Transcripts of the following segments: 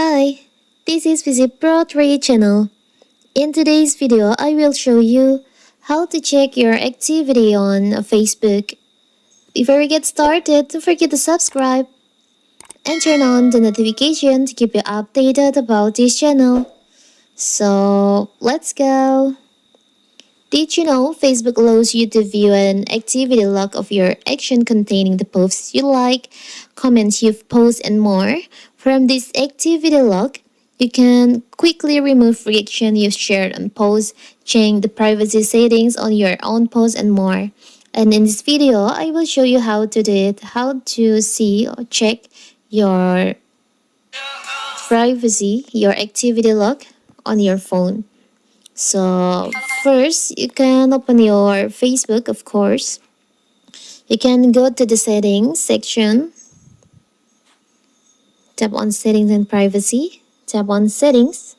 Hi, this is Visit Pro 3 channel. In today's video, I will show you how to check your activity on Facebook. Before we get started, don't forget to subscribe and turn on the notification to keep you updated about this channel. So, let's go. Did you know Facebook allows you to view an activity log of your action containing the posts you like, comments you've posted, and more? From this activity log, you can quickly remove reaction you've shared on posts, change the privacy settings on your own posts, and more. And in this video, I will show you how to do it, how to see or check your privacy, your activity log on your phone. So first, you can open your Facebook, of course. You can go to the settings section, tap on settings and privacy, tap on settings.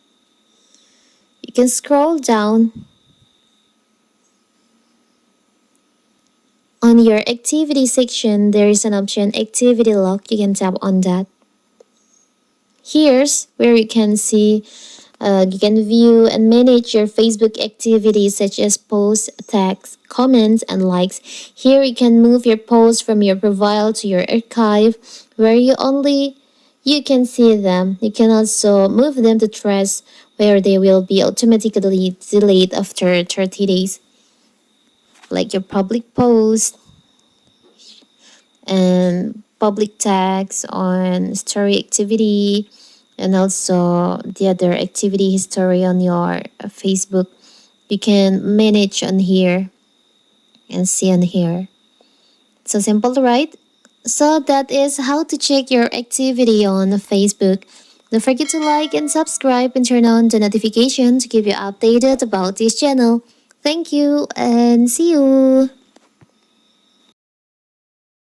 You can scroll down. On your activity section, there is an option activity log. You can tap on that. Here's where you can see you can view and manage your Facebook activities such as posts, tags, comments, and likes. Here you can move your posts from your profile to your archive where you can see them. You can also move them to threads where they will be automatically deleted after 30 days. Like your public posts and public tags on story activity, and also the other activity history on your Facebook. You can manage on here and see on here. So simple, right? So that is how to check your activity on Facebook. Don't forget to like and subscribe and turn on the notification to keep you updated about this channel. Thank you and see you.